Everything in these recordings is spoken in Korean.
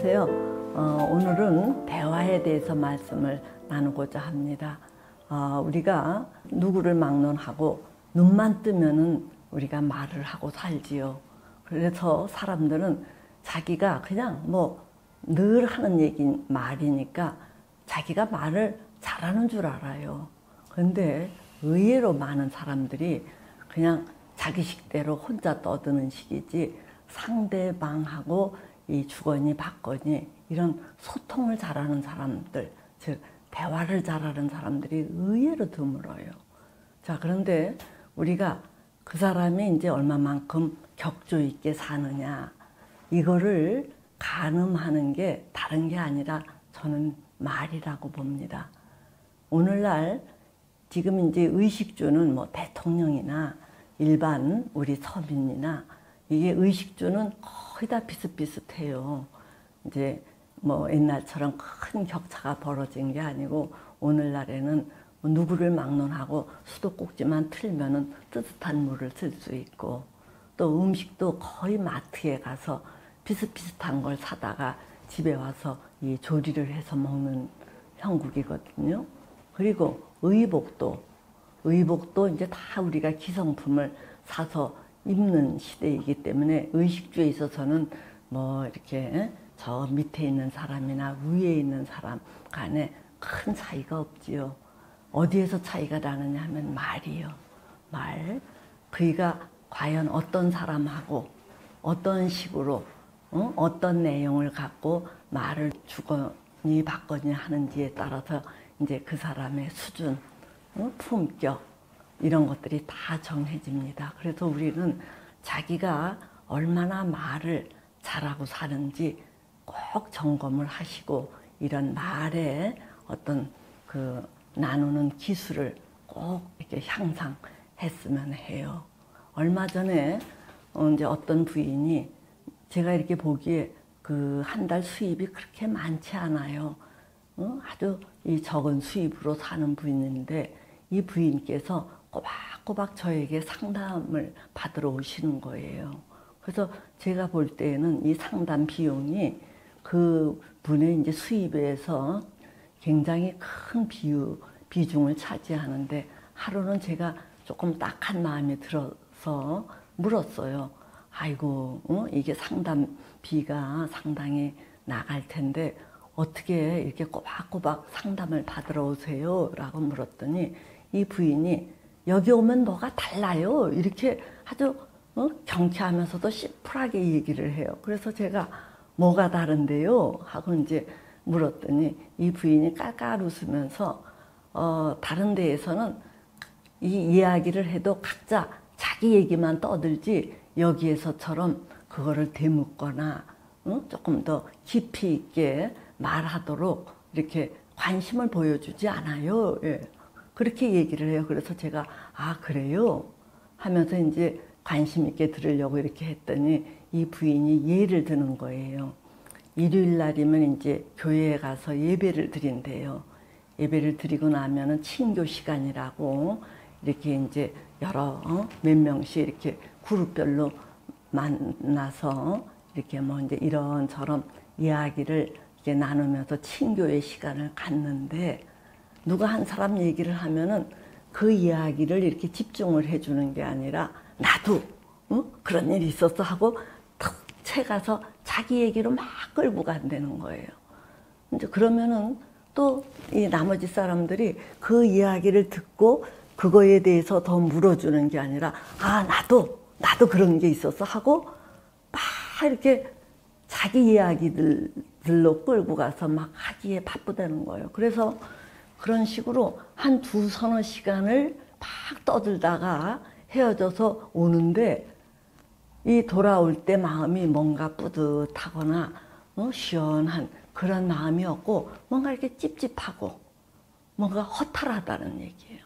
안녕하세요. 오늘은 대화에 대해서 말씀을 나누고자 합니다. 우리가 누구를 막론하고 눈만 뜨면은 우리가 말을 하고 살지요. 그래서 사람들은 자기가 그냥 늘 하는 얘기 말이니까 자기가 말을 잘하는 줄 알아요. 그런데 의외로 많은 사람들이 그냥 자기 식대로 혼자 떠드는 식이지 상대방하고 이 주거니 받거니 이런 소통을 잘하는 사람들, 즉 대화를 잘하는 사람들이 의외로 드물어요. 자, 그런데 우리가 그 사람이 이제 얼마만큼 격조 있게 사느냐, 이거를 가늠하는 게 다른 게 아니라 저는 말이라고 봅니다. 오늘날 지금 이제 의식주는 대통령이나 일반 우리 서민이나 이게 의식주는 거의 다 비슷비슷해요. 이제 옛날처럼 큰 격차가 벌어진 게 아니고 오늘날에는 누구를 막론하고 수도꼭지만 틀면은 뜨뜻한 물을 쓸 수 있고, 또 음식도 거의 마트에 가서 비슷비슷한 걸 사다가 집에 와서 이 조리를 해서 먹는 형국이거든요. 그리고 의복도 이제 다 우리가 기성품을 사서 입는 시대이기 때문에 의식주에 있어서는 이렇게 저 밑에 있는 사람이나 위에 있는 사람 간에 큰 차이가 없지요. 어디에서 차이가 나느냐 하면 말이요. 말. 그이가 과연 어떤 사람하고 어떤 식으로 어떤 내용을 갖고 말을 주거니 받거니 하는지에 따라서 이제 그 사람의 수준, 품격 이런 것들이 다 정해집니다. 그래서 우리는 자기가 얼마나 말을 잘하고 사는지 꼭 점검을 하시고 이런 말의 어떤 그 나누는 기술을 꼭 이렇게 향상했으면 해요. 얼마 전에 이제 어떤 부인이 제가 이렇게 보기에 그 한 달 수입이 그렇게 많지 않아요. 아주 이 적은 수입으로 사는 부인인데 이 부인께서 꼬박꼬박 저에게 상담을 받으러 오시는 거예요. 그래서 제가 볼 때에는 이 상담 비용이 그 분의 이제 수입에서 굉장히 큰 비중을 차지하는데, 하루는 제가 조금 딱한 마음이 들어서 물었어요. 아이고, 이게 상담비가 상당히 나갈 텐데 어떻게 이렇게 꼬박꼬박 상담을 받으러 오세요? 라고 물었더니 이 부인이 여기 오면 뭐가 달라요? 이렇게 아주 경쾌하면서도 심플하게 얘기를 해요. 그래서 제가 뭐가 다른데요? 하고 이제 물었더니 이 부인이 깔깔 웃으면서 다른 데에서는 이 이야기를 해도 각자 자기 얘기만 떠들지 여기에서처럼 그거를 되묻거나 조금 더 깊이 있게 말하도록 이렇게 관심을 보여주지 않아요. 예. 그렇게 얘기를 해요. 그래서 제가 그래요? 하면서 이제 관심 있게 들으려고 이렇게 했더니 이 부인이 예를 드는 거예요. 일요일 날이면 이제 교회에 가서 예배를 드린대요. 예배를 드리고 나면은 친교 시간이라고 이렇게 이제 몇 명씩 이렇게 그룹별로 만나서 이렇게 이제 이런저런 이야기를 이렇게 나누면서 친교의 시간을 갖는데, 누가 한 사람 얘기를 하면은 그 이야기를 이렇게 집중을 해주는 게 아니라 나도 그런 일이 있었어 하고 탁 채가서 자기 얘기로 막 끌고 간다는 거예요. 이제 그러면은 또 이 나머지 사람들이 그 이야기를 듣고 그거에 대해서 더 물어주는 게 아니라 나도 그런 게 있었어 하고 막 이렇게 자기 이야기들로 끌고 가서 막 하기에 바쁘다는 거예요. 그래서 그런 식으로 한 서너 시간을 막 떠들다가 헤어져서 오는데 이 돌아올 때 마음이 뭔가 뿌듯하거나 시원한 그런 마음이 없고 뭔가 이렇게 찝찝하고 뭔가 허탈하다는 얘기예요.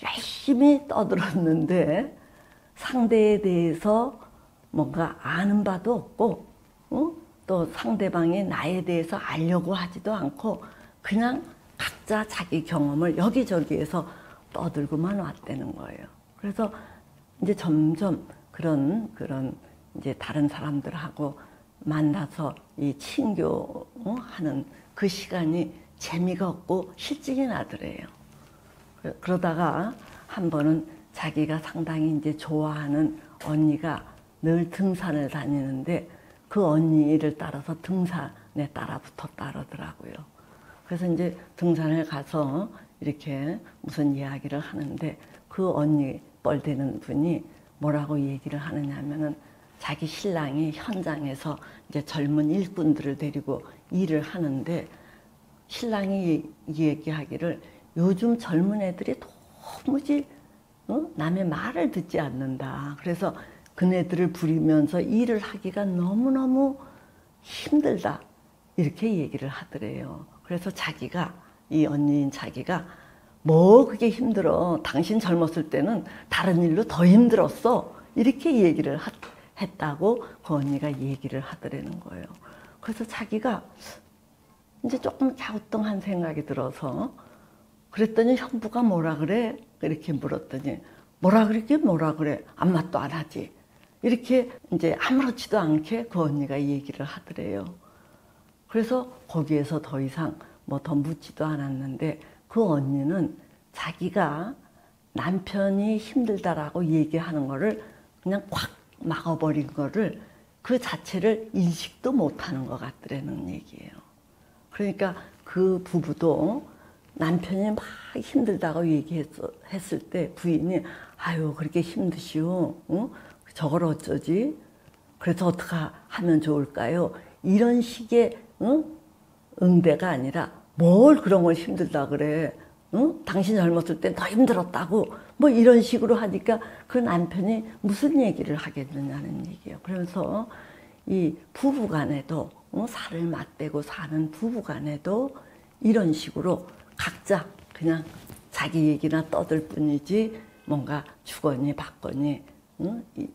열심히 떠들었는데 상대에 대해서 뭔가 아는 바도 없고 또 상대방이 나에 대해서 알려고 하지도 않고 그냥 각자 자기 경험을 여기저기에서 떠들고만 왔다는 거예요. 그래서 이제 점점 그런 이제 다른 사람들하고 만나서 이 친교하는 그 시간이 재미가 없고 실증이 나더래요. 그러다가 한 번은 자기가 상당히 이제 좋아하는 언니가 늘 등산을 다니는데 그 언니를 따라서 등산에 따라 붙었다 그러더라고요. 그래서 이제 등산을 가서 이렇게 무슨 이야기를 하는데 그 언니 뻘 되는 분이 뭐라고 얘기를 하느냐면은 자기 신랑이 현장에서 이제 젊은 일꾼들을 데리고 일을 하는데 신랑이 얘기하기를 요즘 젊은 애들이 도무지 남의 말을 듣지 않는다. 그래서 그네들을 부리면서 일을 하기가 너무너무 힘들다. 이렇게 얘기를 하더래요. 그래서 자기가, 이 언니인 자기가 뭐 그게 힘들어. 당신 젊었을 때는 다른 일로 더 힘들었어. 이렇게 얘기를 했다고 그 언니가 얘기를 하더라는 거예요. 그래서 자기가 이제 조금 갸우뚱한 생각이 들어서 그랬더니 형부가 뭐라 그래? 이렇게 물었더니 뭐라 그래? 아무 말도 안 하지. 이렇게 이제 아무렇지도 않게 그 언니가 얘기를 하더래요. 그래서 거기에서 더 이상 뭐 더 묻지도 않았는데 그 언니는 자기가 남편이 힘들다라고 얘기하는 거를 그냥 꽉 막아버린 거를 그 자체를 인식도 못하는 것 같더라는 얘기예요. 그러니까 그 부부도 남편이 막 힘들다고 얘기했을 때 부인이 아유 그렇게 힘드시오. 응? 저걸 어쩌지? 그래서 어떻게 하면 좋을까요? 이런 식의 응대가 아니라 뭘 그런 걸 힘들다 그래. 응? 당신 젊었을 땐 더 힘들었다고. 뭐 이런 식으로 하니까 그 남편이 무슨 얘기를 하겠느냐는 얘기예요. 그러면서 이 부부간에도 살을 맞대고 사는 부부간에도 이런 식으로 각자 그냥 자기 얘기나 떠들 뿐이지 뭔가 주거니 받거니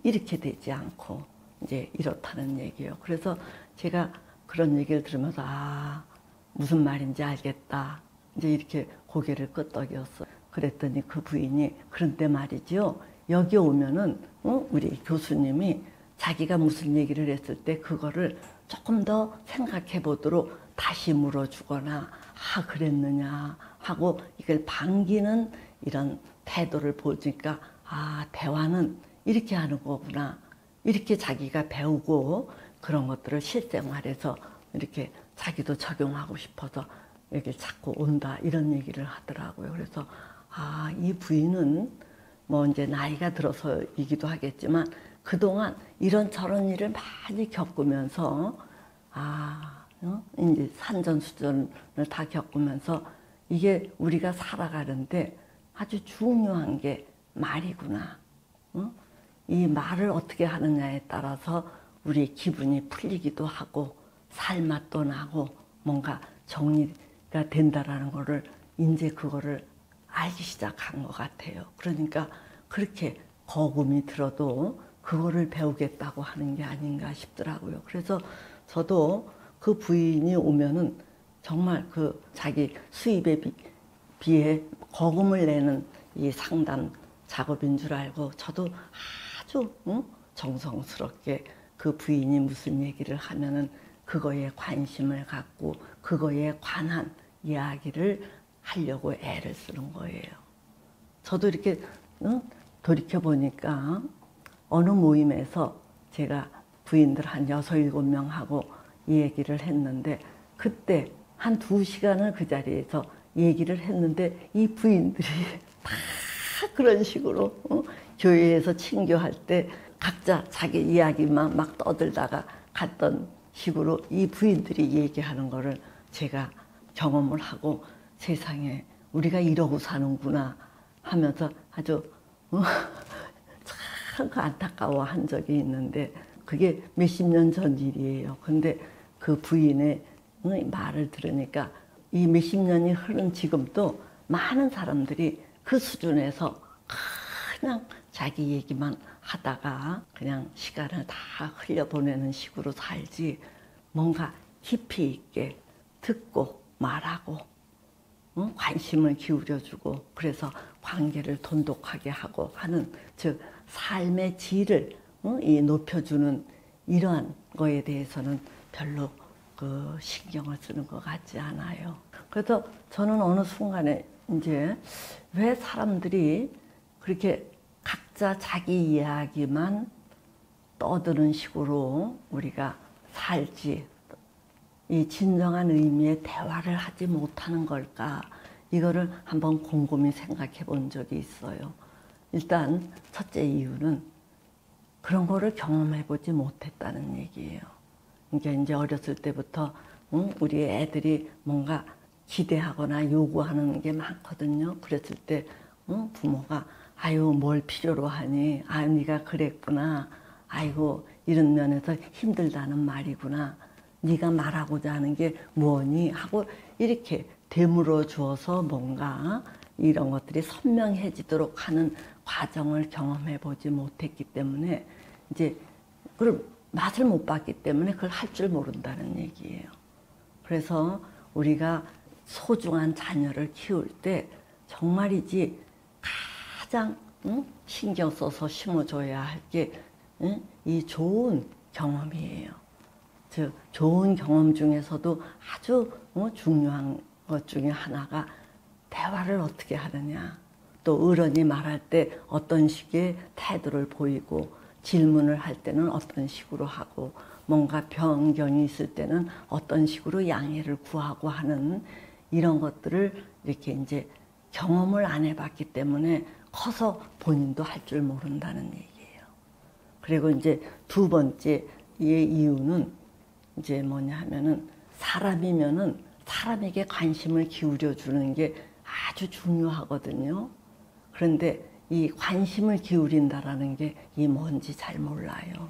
이렇게 되지 않고 이제 이렇다는 얘기예요. 그래서 제가 그런 얘기를 들으면서 아 무슨 말인지 알겠다. 이제 이렇게 고개를 끄덕였어요. 그랬더니 그 부인이 그런데 말이죠. 여기 오면은 우리 교수님이 자기가 무슨 얘기를 했을 때 그거를 조금 더 생각해 보도록 다시 물어주거나 아 그랬느냐 하고 이걸 반기는 이런 태도를 보니까 아 대화는 이렇게 하는 거구나. 이렇게 자기가 배우고 그런 것들을 실생활에서 이렇게 자기도 적용하고 싶어서 여기 자꾸 온다 이런 얘기를 하더라고요. 그래서 아, 이 부인은 뭐 이제 나이가 들어서이기도 하겠지만 그동안 이런저런 일을 많이 겪으면서 아, 이제 산전수전을 다 겪으면서 이게 우리가 살아가는데 아주 중요한 게 말이구나. 이 말을 어떻게 하느냐에 따라서 우리 기분이 풀리기도 하고 살맛도 나고 뭔가 정리가 된다라는 거를 이제 그거를 알기 시작한 것 같아요. 그러니까 그렇게 거금이 들어도 그거를 배우겠다고 하는 게 아닌가 싶더라고요. 그래서 저도 그 부인이 오면은 정말 그 자기 수입에 비해 거금을 내는 이 상담 작업인 줄 알고 저도 아주 정성스럽게 그 부인이 무슨 얘기를 하면은 그거에 관심을 갖고 그거에 관한 이야기를 하려고 애를 쓰는 거예요. 저도 이렇게 돌이켜 보니까 어느 모임에서 제가 부인들 한 6, 7명하고 이 얘기를 했는데 그때 한 2시간을 그 자리에서 얘기를 했는데 이 부인들이 다 그런 식으로 교회에서 친교할 때 각자 자기 이야기만 막 떠들다가 갔던 식으로 이 부인들이 얘기하는 거를 제가 경험을 하고 세상에 우리가 이러고 사는구나 하면서 아주 참 안타까워한 적이 있는데 그게 몇십 년 전 일이에요. 근데 그 부인의 말을 들으니까 이 몇십 년이 흐른 지금도 많은 사람들이 그 수준에서 그냥 자기 얘기만 하다가 그냥 시간을 다 흘려보내는 식으로 살지 뭔가 깊이 있게 듣고 말하고 관심을 기울여주고 그래서 관계를 돈독하게 하고 하는 즉 삶의 질을 이 높여주는 이러한 거에 대해서는 별로 그 신경을 쓰는 것 같지 않아요. 그래서 저는 어느 순간에 이제 왜 사람들이 그렇게 각자 자기 이야기만 떠드는 식으로 우리가 살지, 이 진정한 의미의 대화를 하지 못하는 걸까? 이거를 한번 곰곰이 생각해 본 적이 있어요. 일단 첫째 이유는 그런 거를 경험해 보지 못했다는 얘기예요. 그러니까 이제 어렸을 때부터 우리 애들이 뭔가 기대하거나 요구하는 게 많거든요. 그랬을 때 부모가 아유 뭘 필요로 하니? 아유 네가 그랬구나. 아이고 이런 면에서 힘들다는 말이구나. 네가 말하고자 하는 게 뭐니? 하고 이렇게 되물어 주어서 뭔가 이런 것들이 선명해지도록 하는 과정을 경험해 보지 못했기 때문에 이제 그걸 맛을 못 봤기 때문에 그걸 할 줄 모른다는 얘기예요. 그래서 우리가 소중한 자녀를 키울 때 정말이지 가장 신경 써서 심어줘야 할 게 이 좋은 경험이에요. 즉 좋은 경험 중에서도 아주 중요한 것 중에 하나가 대화를 어떻게 하느냐, 또 어른이 말할 때 어떤 식의 태도를 보이고 질문을 할 때는 어떤 식으로 하고 뭔가 변경이 있을 때는 어떤 식으로 양해를 구하고 하는 이런 것들을 이렇게 이제 경험을 안 해봤기 때문에 커서 본인도 할 줄 모른다는 얘기예요. 그리고 이제 두 번째 이유는 이제 뭐냐 하면은 사람이면은 사람에게 관심을 기울여 주는 게 아주 중요하거든요. 그런데 이 관심을 기울인다라는 게 이 뭔지 잘 몰라요.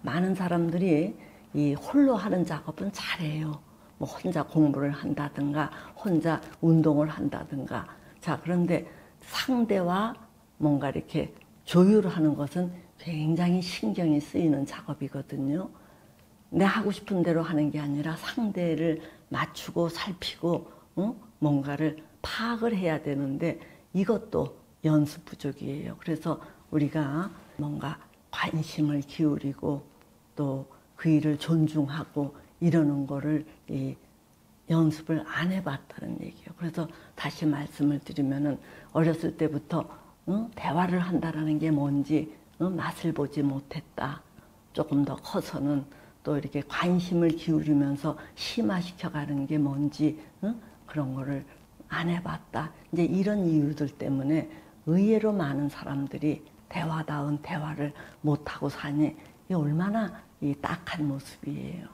많은 사람들이 이 홀로 하는 작업은 잘해요. 뭐 혼자 공부를 한다든가 혼자 운동을 한다든가. 자, 그런데 상대와 뭔가 이렇게 조율하는 것은 굉장히 신경이 쓰이는 작업이거든요. 내 하고 싶은 대로 하는 게 아니라 상대를 맞추고 살피고 뭔가를 파악을 해야 되는데 이것도 연습 부족이에요. 그래서 우리가 뭔가 관심을 기울이고 또 그 일을 존중하고 이러는 거를 이 연습을 안 해봤다는 얘기예요. 그래서 다시 말씀을 드리면은 어렸을 때부터 대화를 한다라는 게 뭔지 맛을 보지 못했다. 조금 더 커서는 또 이렇게 관심을 기울이면서 심화시켜가는 게 뭔지 그런 거를 안 해봤다. 이제 이런 이유들 때문에 의외로 많은 사람들이 대화다운 대화를 못하고 사니 이게 얼마나 이 딱한 모습이에요.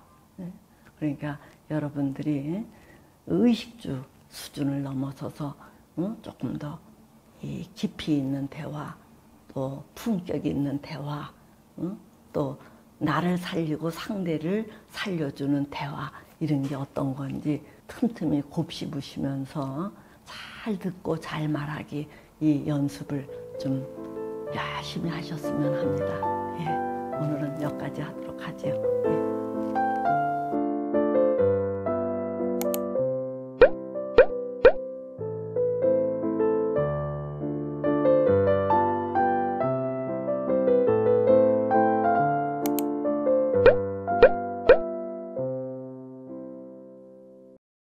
그러니까 여러분들이 의식주 수준을 넘어서서 조금 더 이 깊이 있는 대화, 또 품격 있는 대화, 또 나를 살리고 상대를 살려주는 대화 이런 게 어떤 건지 틈틈이 곱씹으시면서 잘 듣고 잘 말하기 이 연습을 좀 열심히 하셨으면 합니다. 예, 오늘은 여기까지 하도록 하죠. 예.